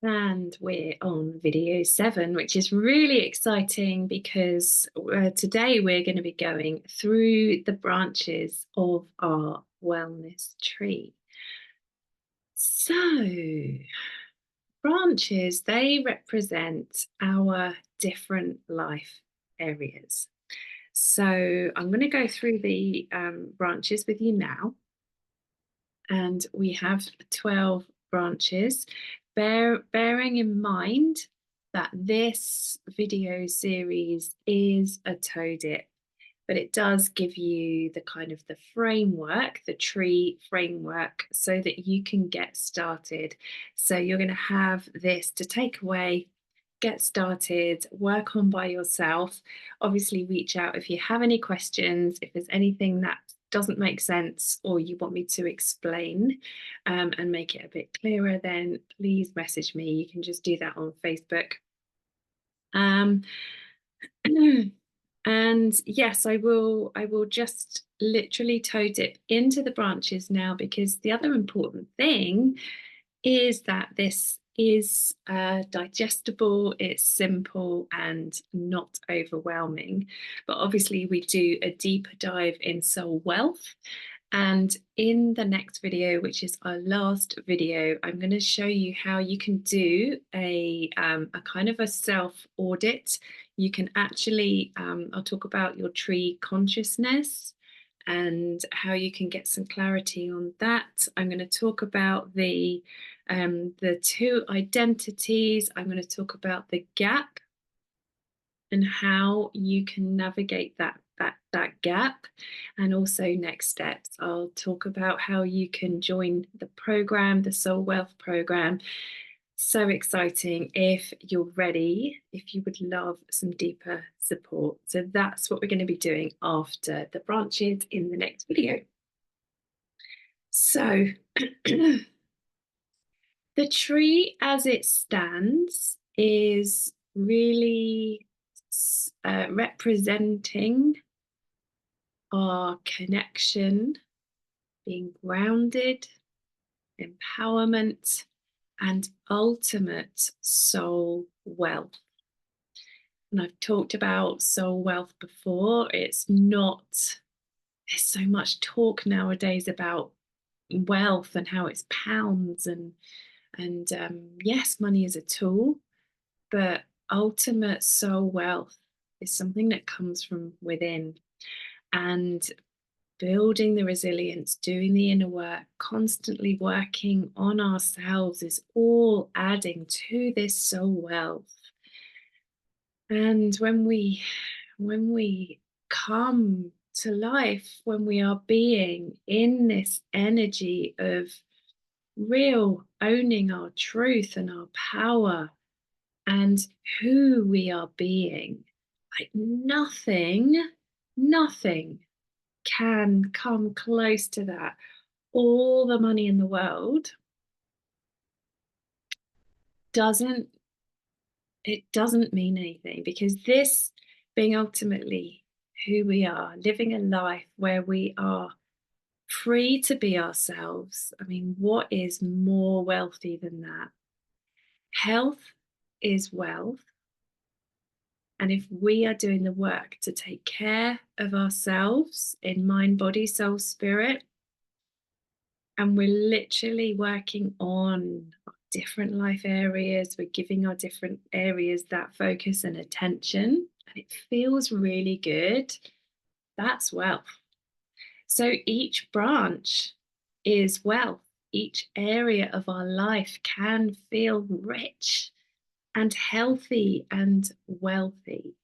And we're on video 7, which is really exciting because today we're going to be going through the branches of our wellness tree. So, branches, they represent our different life areas. So, I'm going to go through the branches with you now. And we have 12 branches, bearing in mind that this video series is a toe dip, but it does give you the kind of the framework, the tree framework, so that you can get started. So you're going to have this to take away, get started, work on by yourself. Obviously, reach out if you have any questions, if there's anything that doesn't make sense or you want me to explain and make it a bit clearer, then please message me. You can just do that on Facebook. And yes, I will just literally toe dip into the branches now, because the other important thing is that this is digestible, it's simple and not overwhelming. But obviously we do a deeper dive in soul wealth. And in the next video, which is our last video, I'm going to show you how you can do a kind of a self audit. You can actually, I'll talk about your tree consciousness and how you can get some clarity on that. I'm going to talk about the two identities. I'm going to talk about the gap and how you can navigate that gap, and also next steps. I'll talk about how you can join the program, the Soul Wealth program. So exciting if you're ready, if you would love some deeper support. So that's what we're going to be doing after the branches in the next video. So the tree as it stands is really representing our connection, being grounded, empowerment, and ultimate soul wealth. And I've talked about soul wealth before. It's not, there's so much talk nowadays about wealth and how it's pounds and yes, money is a tool, but ultimate soul wealth is something that comes from within. And building the resilience, doing the inner work, constantly working on ourselves is all adding to this soul wealth. And when we come to life, when we are being in this energy of real owning our truth and our power and who we are being, like nothing can come close to that. All the money in the world doesn't mean anything, because this being ultimately who we are, living a life where we are free to be ourselves. I mean, what is more wealthy than that? Health is wealth. And if we are doing the work to take care of ourselves in mind, body, soul, spirit, and we're literally working on different life areas, we're giving our different areas that focus and attention, and it feels really good, that's wealth. So each branch is wealth. Each area of our life can feel rich and healthy and wealthy.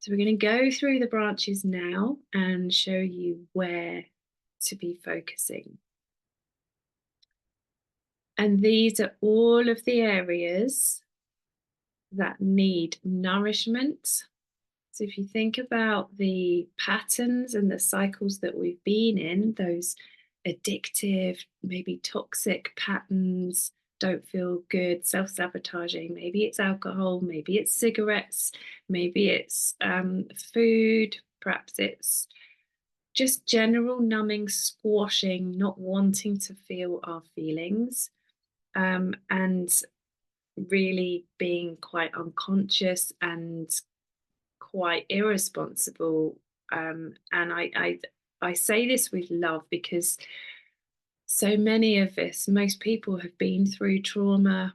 So we're going to go through the branches now and show you where to be focusing. And these are all of the areas that need nourishment. So if you think about the patterns and the cycles that we've been in, those addictive, maybe toxic patterns, don't feel good, self-sabotaging, maybe it's alcohol, maybe it's cigarettes, maybe it's food, perhaps it's just general numbing, squashing, not wanting to feel our feelings. And really being quite unconscious and quite irresponsible. And I say this with love because so many of us, most people have been through trauma,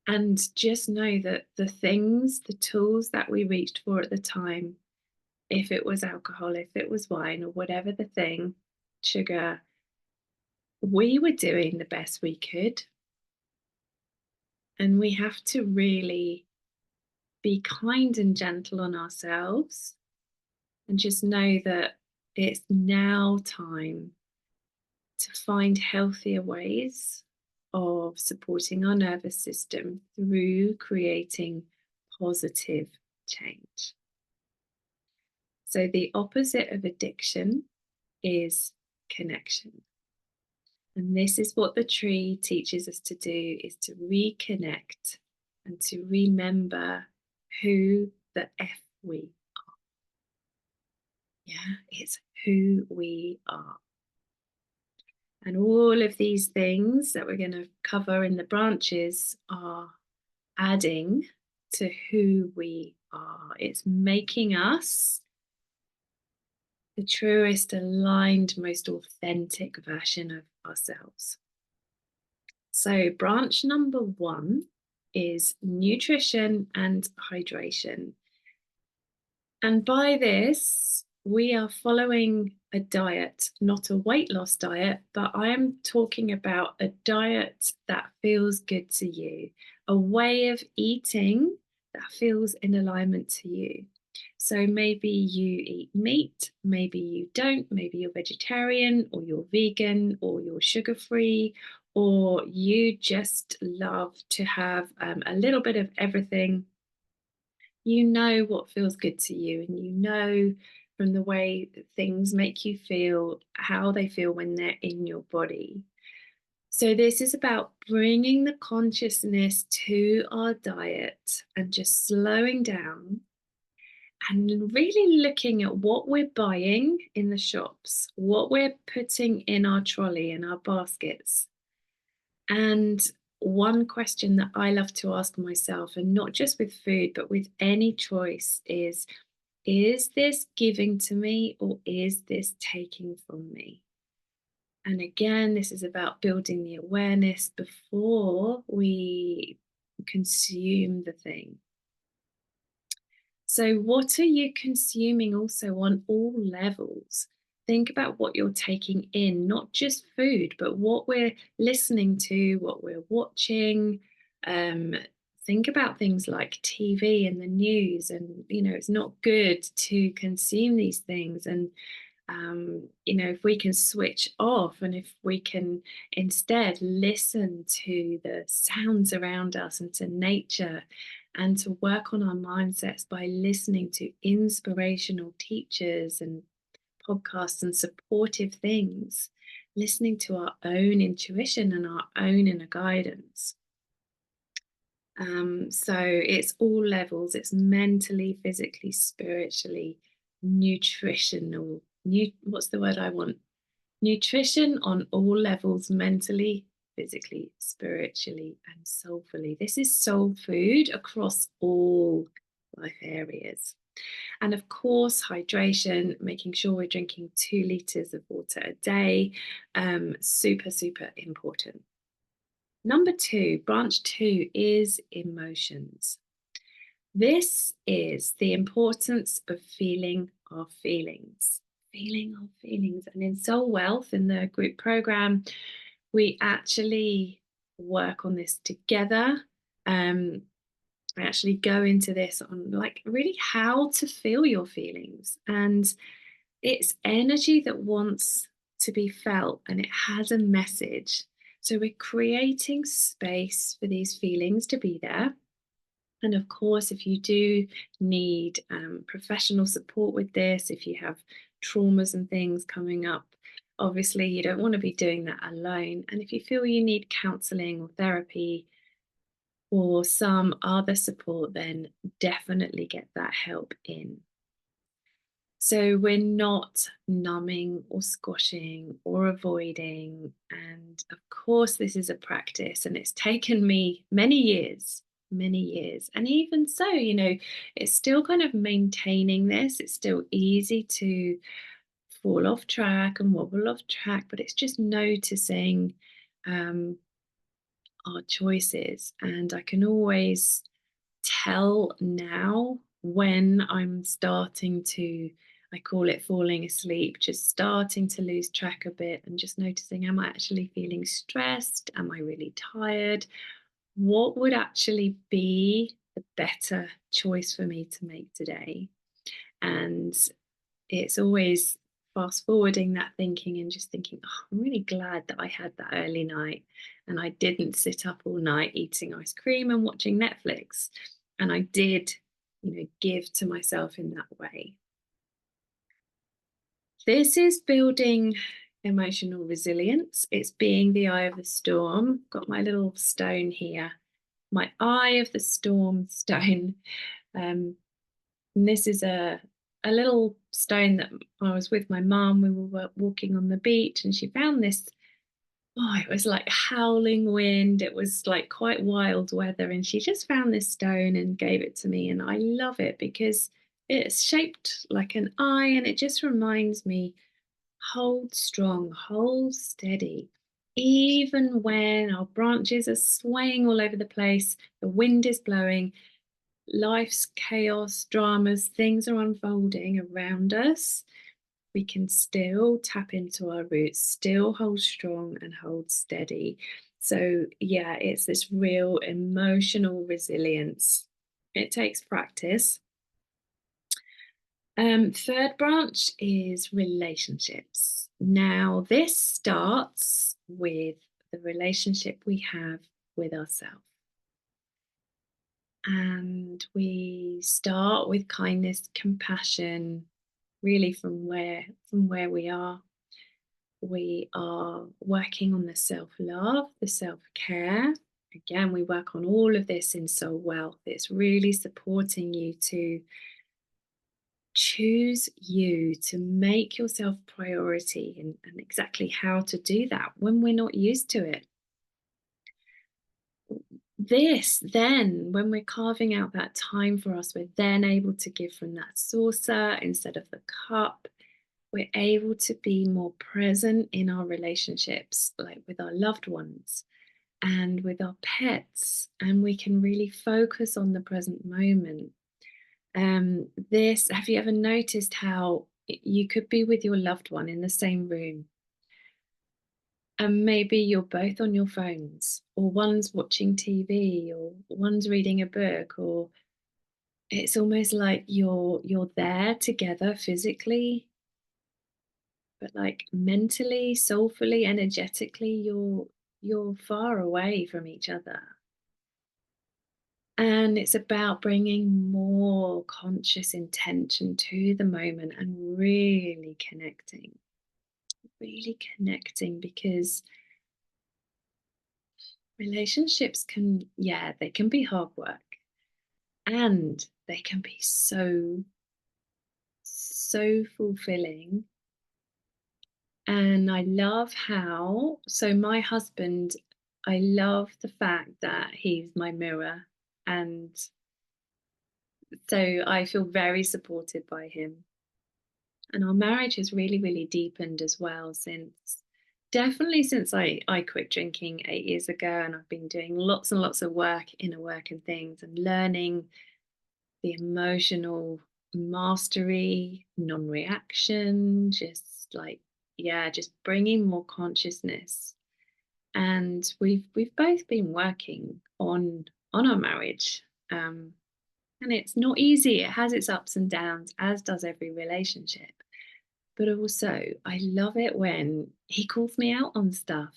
and just know that the things, the tools that we reached for at the time, if it was alcohol, if it was wine, or whatever the thing, sugar, we were doing the best we could. And we have to really be kind and gentle on ourselves and just know that it's now time to find healthier ways of supporting our nervous system through creating positive change. So, the opposite of addiction is connection. And this is what the tree teaches us to do, is to reconnect and to remember who the F we. Yeah, it's who we are. And all of these things that we're going to cover in the branches are adding to who we are. It's making us the truest, aligned, most authentic version of ourselves. So, branch number 1 is nutrition and hydration. And by this, we are following a diet, not a weight loss diet, but I am talking about a diet that feels good to you, a way of eating that feels in alignment to you. So maybe you eat meat, maybe you don't, maybe you're vegetarian or you're vegan or you're sugar free, or you just love to have a little bit of everything. You know what feels good to you, and you know from the way that things make you feel, how they feel when they're in your body. So, this is about bringing the consciousness to our diet and just slowing down and really looking at what we're buying in the shops, what we're putting in our trolley and our baskets. And one question that I love to ask myself, and not just with food, but with any choice, is this giving to me or is this taking from me? And again, this is about building the awareness before we consume the thing. So, what are you consuming also on all levels? Think about what you're taking in, not just food, but what we're listening to, what we're watching. Um, think about things like TV and the news, and it's not good to consume these things. And if we can switch off and if we can instead listen to the sounds around us and to nature and to work on our mindsets by listening to inspirational teachers and podcasts and supportive things, listening to our own intuition and our own inner guidance. So it's all levels, it's mentally, physically, spiritually, nutritional. What's the word I want? Nutrition on all levels, mentally, physically, spiritually, and soulfully. This is soul food across all life areas. And of course, hydration, making sure we're drinking 2 liters of water a day, super, super important. Number 2, branch 2 is emotions. This is the importance of feeling our feelings. Feeling our feelings. And in Soul Wealth, in the group program, we actually work on this together. I actually go into this on really how to feel your feelings. And it's energy that wants to be felt and it has a message. So we're creating space for these feelings to be there. And of course, if you do need professional support with this, if you have traumas and things coming up, obviously you don't want to be doing that alone. And if you feel you need counseling or therapy or some other support, then definitely get that help in. So we're not numbing or squashing or avoiding. And of course, this is a practice, and it's taken me many years, many years. And even so, it's still kind of maintaining this. It's still easy to fall off track and wobble off track, but it's just noticing um, our choices. And I can always tell now when I'm starting to, I call it falling asleep, just starting to lose track a bit and just noticing, am I actually feeling stressed? Am I really tired? What would actually be the better choice for me to make today? And it's always fast forwarding that thinking and just thinking, oh, I'm really glad that I had that early night and I didn't sit up all night eating ice cream and watching Netflix. And I did, give to myself in that way. This is building emotional resilience. It's being the eye of the storm. Got my little stone here, my eye of the storm stone. Um, And this is a little stone that I was with my mum. We were walking on the beach, and she found this. Oh, it was like howling wind. It was like quite wild weather, and she just found this stone and gave it to me. And I love it because it's shaped like an eye, and it just reminds me, hold strong, hold steady. Even when our branches are swaying all over the place, the wind is blowing, life's chaos, dramas, things are unfolding around us, we can still tap into our roots, still hold strong and hold steady. So, yeah, it's this real emotional resilience. It takes practice. Third branch is relationships. Now, this starts with the relationship we have with ourselves. And we start with kindness, compassion, really from where we are working on the self-love, the self-care. Again, we work on all of this in Soul Wealth. It's really supporting you to choose you, to make yourself priority, and exactly how to do that when we're not used to it. This then, when we're carving out that time for us, we're then able to give from that saucer instead of the cup. We're able to be more present in our relationships, like with our loved ones and with our pets, and we can really focus on the present moment. This, have you ever noticed how you could be with your loved one in the same room, and maybe you're both on your phones, or one's watching TV, or one's reading a book, or it's almost like you're there together physically, but like mentally, soulfully, energetically, you're far away from each other. And it's about bringing more conscious intention to the moment and really connecting, because relationships can, yeah, they can be hard work, and they can be so fulfilling. And I love how, so my husband, I love the fact that he's my mirror. And so I feel very supported by him. And our marriage has really deepened as well definitely since I quit drinking 8 years ago. And I've been doing lots and lots of work, inner work and things, and learning the emotional mastery, non reaction, just like, yeah, just bringing more consciousness. And we've both been working on our marriage, and it's not easy. It has its ups and downs, as does every relationship. But also, I love it when he calls me out on stuff.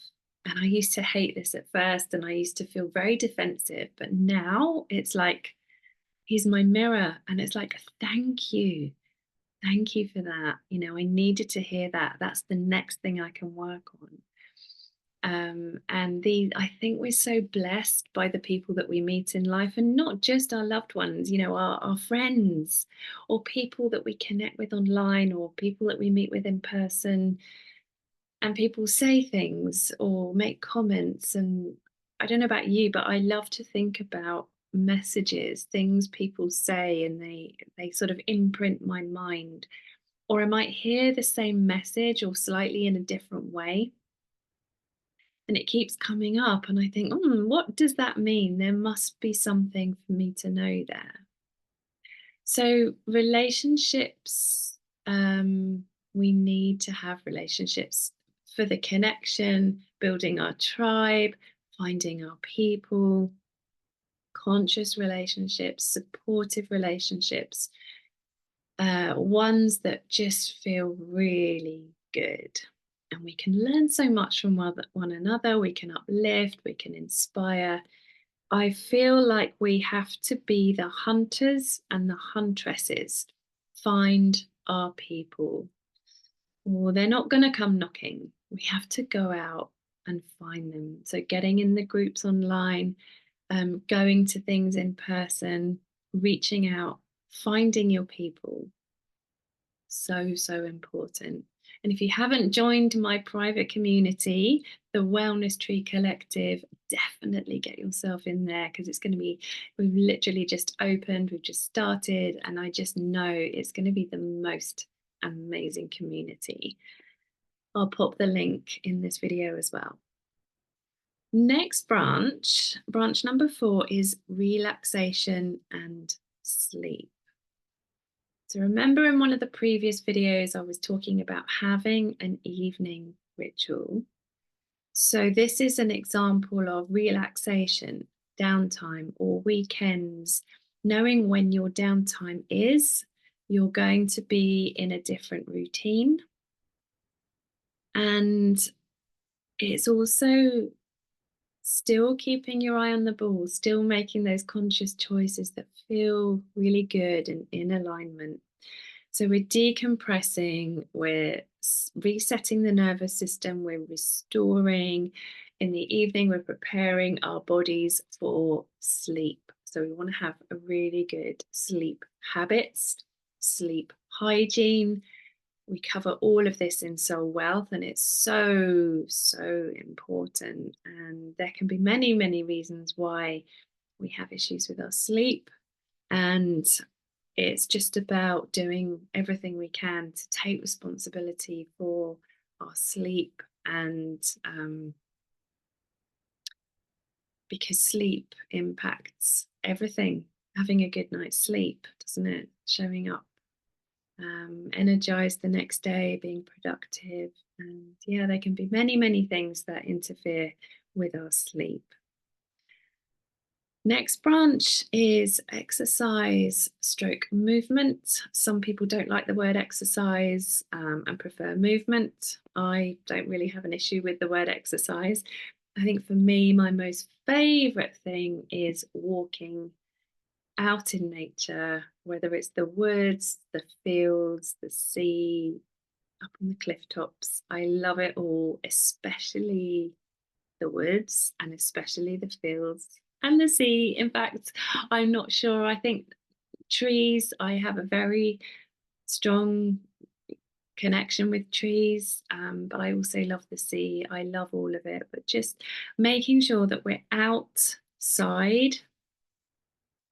And I used to hate this at first, and I used to feel very defensive, but now it's like he's my mirror, and it's like, thank you, thank you for that. I needed to hear that. That's the next thing I can work on. And I think we're so blessed by the people that we meet in life, and not just our loved ones, our friends, or people that we connect with online, or people that we meet with in person. and people say things or make comments, and I don't know about you, but I love to think about messages, things people say, and they sort of imprint my mind. Or I might hear the same message or slightly in a different way, and it keeps coming up, and I think, what does that mean? There must be something for me to know there. So relationships, we need to have relationships for the connection, building our tribe, finding our people, conscious relationships, supportive relationships, ones that just feel really good. And we can learn so much from one another. We can uplift, we can inspire. I feel like we have to be the hunters and the huntresses. Find our people, or they're not going to come knocking. We have to go out and find them. So, getting in the groups online, going to things in person, reaching out, finding your people. So, so important. And if you haven't joined my private community, the Wellness Tree Collective, definitely get yourself in there, because it's going to be, we've literally just opened, we've just started, and I just know it's going to be the most amazing community. I'll pop the link in this video as well. Next branch number 4, is relaxation and sleep. So remember, in one of the previous videos, I was talking about having an evening ritual. So this is an example of relaxation, downtime, or weekends. Knowing when your downtime is, you're going to be in a different routine. And it's also still keeping your eye on the ball, still making those conscious choices that feel really good and in alignment. So we're decompressing, we're resetting the nervous system, we're restoring. In the evening, we're preparing our bodies for sleep. So we want to have a really good sleep habits, sleep hygiene. We cover all of this in Soul Wealth, and it's so, so important. And there can be many, many reasons why we have issues with our sleep. And it's just about doing everything we can to take responsibility for our sleep. And because sleep impacts everything, having a good night's sleep, doesn't it? Showing up energized the next day, being productive. And yeah, there can be many, many things that interfere with our sleep. Next branch is exercise stroke movement. Some people don't like the word exercise and prefer movement. I don't really have an issue with the word exercise. I think for me, my most favorite thing is walking out in nature, whether it's the woods, the fields, the sea, up on the cliff tops. I love it all, especially the woods and especially the fields and the sea. In fact, I'm not sure. I think trees, I have a very strong connection with trees, but I also love the sea. I love all of it, but just making sure that we're outside,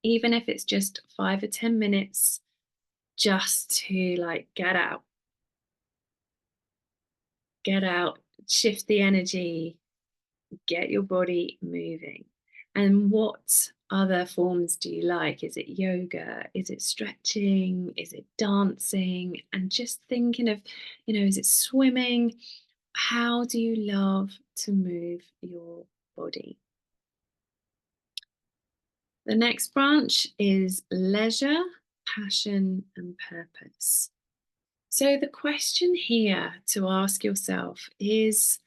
even if it's just 5 or 10 minutes, just to like get out, shift the energy, get your body moving. And what other forms do you like? Is it yoga? Is it stretching? Is it dancing? And just thinking of, is it swimming? How do you love to move your body? The next branch is leisure, passion, and purpose. So the question here to ask yourself is,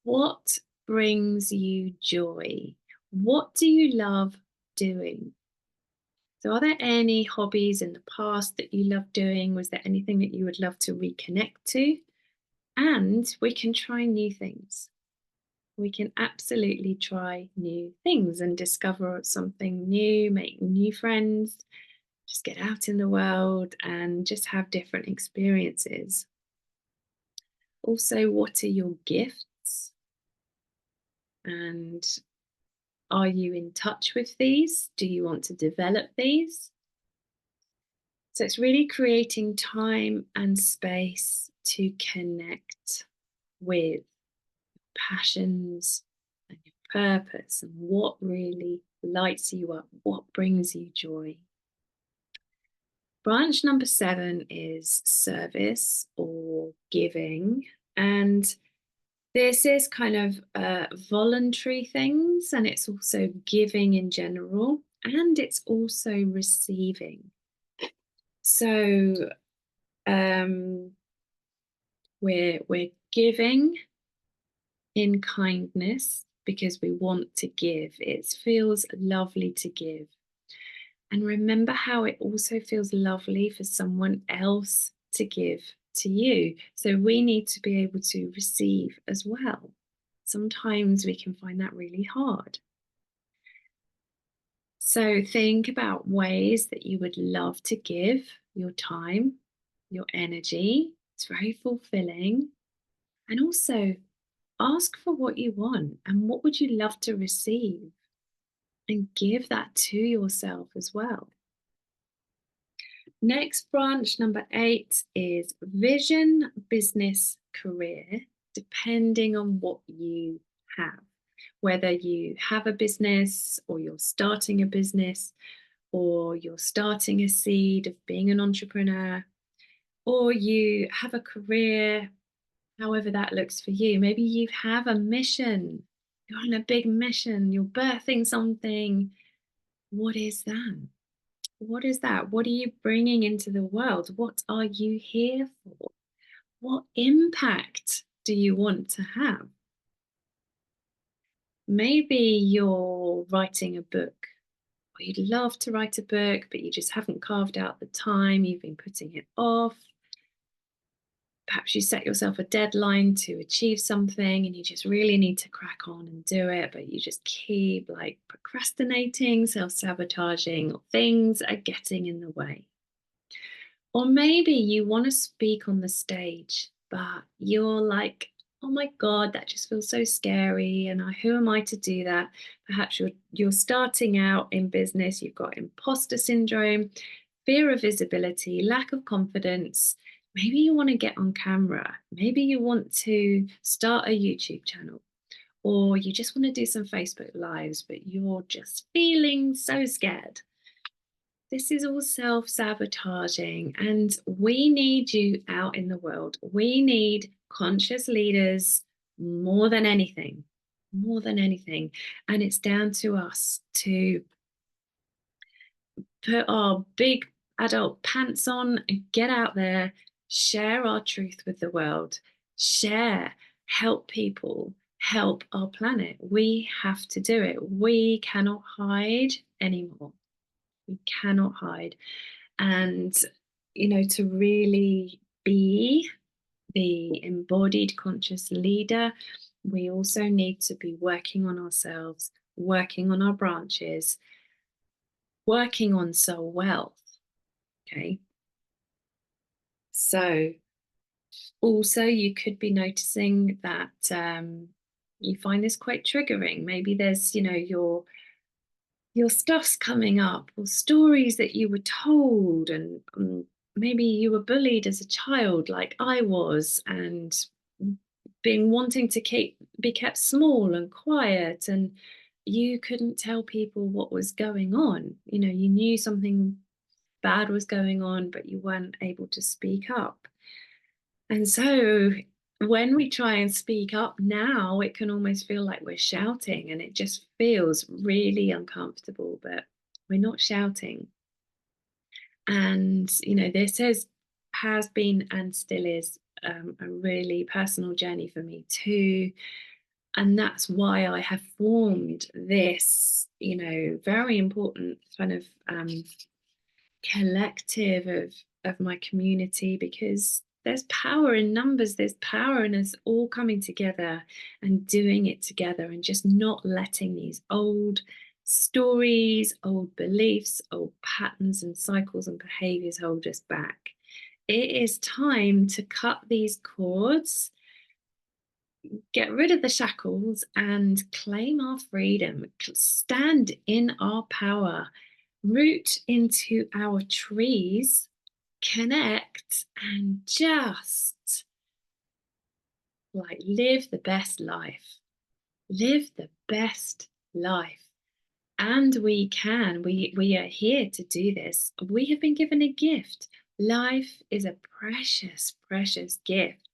what brings you joy? What do you love doing? So are there any hobbies in the past that you loved doing? Was there anything that you would love to reconnect to? And we can try new things. We can absolutely try new things and discover something new, make new friends, just get out in the world and just have different experiences. Also, what are your gifts? And are you in touch with these? Do you want to develop these? So it's really creating time and space to connect with passions and your purpose and what really lights you up, what brings you joy. Branch number 7 is service or giving. And this is kind of voluntary things, and it's also giving in general, and it's also receiving. So we're giving in kindness because we want to give. It feels lovely to give. And remember how it also feels lovely for someone else to give to you. So we need to be able to receive as well. Sometimes we can find that really hard. So think about ways that you would love to give your time, your energy. It's very fulfilling. And also ask for what you want and what would you love to receive, and give that to yourself as well. Next branch, number 8, is vision, business, career, depending on what you have. Whether you have a business or you're starting a business or you're starting a seed of being an entrepreneur, or you have a career, however that looks for you. Maybe you have a mission, you're on a big mission, you're birthing something. What is that? What is that? What are you bringing into the world? What are you here for? What impact do you want to have? Maybe you're writing a book, or you'd love to write a book, but you just haven't carved out the time, you've been putting it off. Perhaps you set yourself a deadline to achieve something and you just really need to crack on and do it, but you just keep like procrastinating, self-sabotaging, or things are getting in the way. Or maybe you want to speak on the stage, but you're like, oh my God, that just feels so scary. And who am I to do that? Perhaps you're starting out in business, you've got imposter syndrome, fear of visibility, lack of confidence. Maybe you want to get on camera. Maybe you want to start a YouTube channel, or you just want to do some Facebook Lives, but you're just feeling so scared. This is all self-sabotaging, and we need you out in the world. We need conscious leaders more than anything, more than anything. And it's down to us to put our big adult pants on and get out there, share our truth with the world, share, help people, help our planet. We have to do it. We cannot hide anymore. We cannot hide. And, to really be the embodied conscious leader, we also need to be working on ourselves, working on our branches, working on soul wealth. Okay. So, also, you could be noticing that you find this quite triggering. Maybe there's, your stuff's coming up, or stories that you were told, and maybe you were bullied as a child like I was, and being wanting to be kept small and quiet, and you couldn't tell people what was going on. You knew something bad was going on, but you weren't able to speak up. And so when we try and speak up now, it can almost feel like we're shouting, and it just feels really uncomfortable, but we're not shouting. And, this has been and still is a really personal journey for me too. And that's why I have formed this, very important kind of collective of my community, because there's power in numbers, there's power in us all coming together and doing it together, and just not letting these old stories, old beliefs, old patterns and cycles and behaviors hold us back. It is time to cut these cords get rid of the shackles and claim our freedom, stand in our power, root into our trees, connect, and just like live the best life. Live the best life. And we can, we are here to do this. We have been given a gift. Life is a precious, precious gift.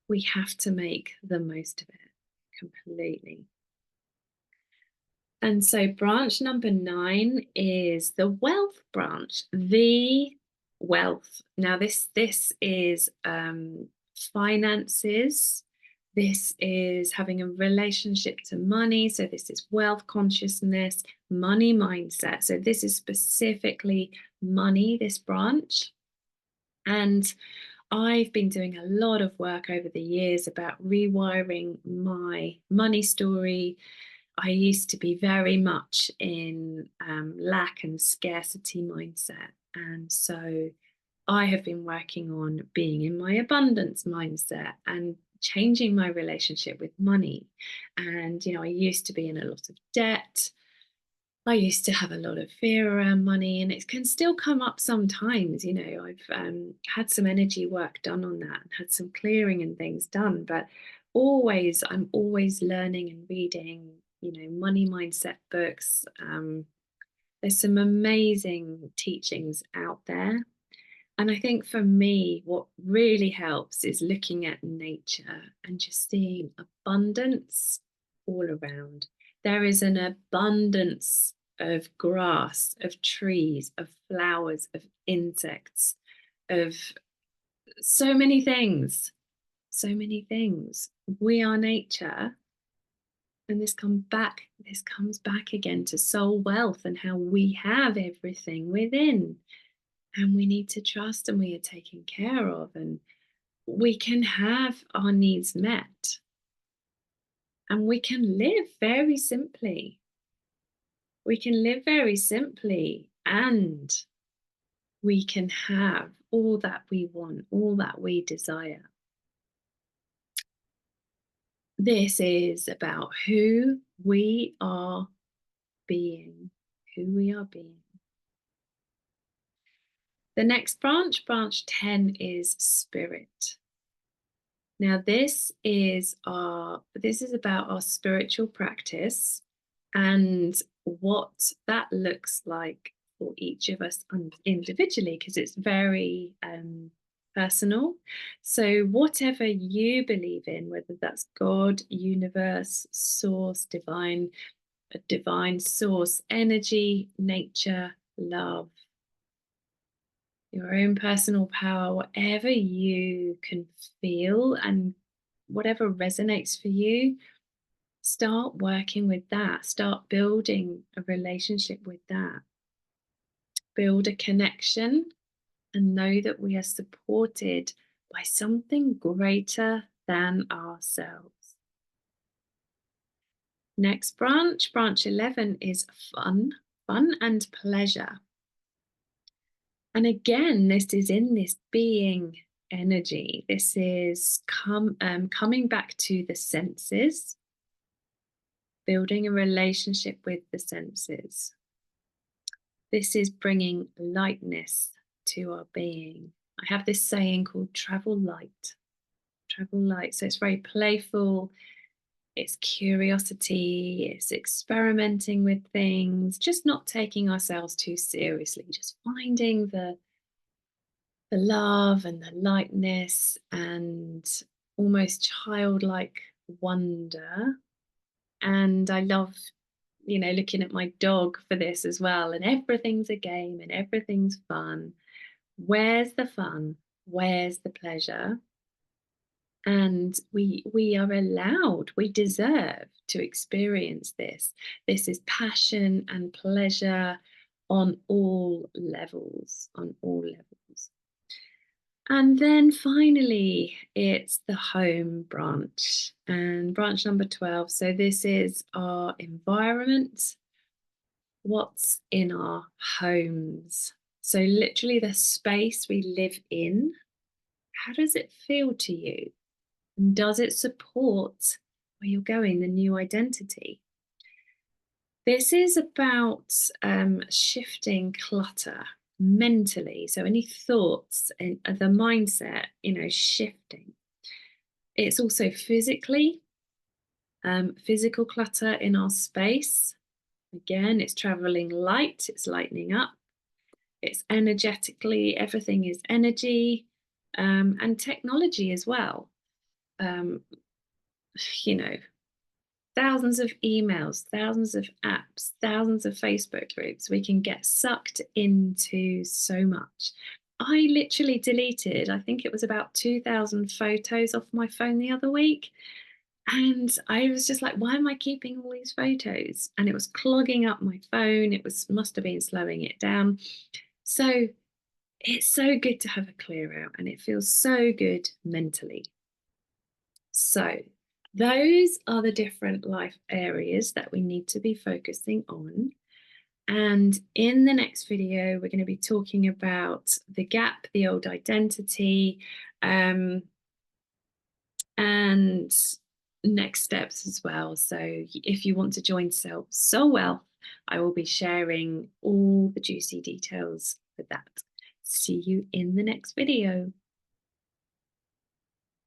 We have to make the most of it completely. And so branch number 9 is the wealth branch, the wealth. Now this is finances. This is having a relationship to money. So this is wealth consciousness, money mindset. So this is specifically money, this branch. And I've been doing a lot of work over the years about rewiring my money story. I used to be very much in lack and scarcity mindset. And so I have been working on being in my abundance mindset and changing my relationship with money. And, I used to be in a lot of debt. I used to have a lot of fear around money, and it can still come up sometimes. I've had some energy work done on that and had some clearing and things done, but I'm always learning and reading, money mindset books. There's some amazing teachings out there. And I think for me, what really helps is looking at nature and just seeing abundance all around. There is an abundance of grass, of trees, of flowers, of insects, of so many things. So many things. We are nature. And this comes back again to soul wealth and how we have everything within. And we need to trust and we are taken care of, and we can have our needs met, and we can live very simply. We can live very simply, and we can have all that we want, all that we desire. This is about who we are being, who we are being. The next branch 10, is spirit. Now this is about our spiritual practice and what that looks like for each of us individually, because it's very personal. So whatever you believe in, whether that's God, universe, source, divine, a divine source, energy, nature, love, your own personal power, whatever you can feel and whatever resonates for you, start working with that. Start building a relationship with that. Build a connection and know that we are supported by something greater than ourselves. Next branch 11, is fun and pleasure. And again, this is in this being energy. This is coming back to the senses, building a relationship with the senses. This is bringing lightness to our being. I have this saying called travel light. Travel light. So it's very playful. It's curiosity. It's experimenting with things, just not taking ourselves too seriously, just finding the love and the lightness and almost childlike wonder. And I love, looking at my dog for this as well. And everything's a game and everything's fun. Where's the fun? Where's the pleasure? And we are allowed, we deserve to experience this. This is passion and pleasure on all levels, on all levels. And then finally, it's the home branch, and branch number 12. So this is our environment, what's in our homes. So literally the space we live in. How does it feel to you? And does it support where you're going, the new identity? This is about shifting clutter mentally. So any thoughts and the mindset, shifting. It's also physically, physical clutter in our space. Again, it's traveling light, it's lightening up. It's energetically, everything is energy, and technology as well. Um, you know, thousands of emails, thousands of apps, thousands of Facebook groups. We can get sucked into so much. I literally deleted, I think it was about 2,000 photos off my phone the other week. And I was just like, why am I keeping all these photos? And it was clogging up my phone. Must have been slowing it down. So it's so good to have a clear out, and it feels so good mentally. So those are the different life areas that we need to be focusing on. And in the next video, we're going to be talking about the gap, the old identity, and next steps as well. So if you want to join Soul Wealth, I will be sharing all the juicy details for that. See you in the next video.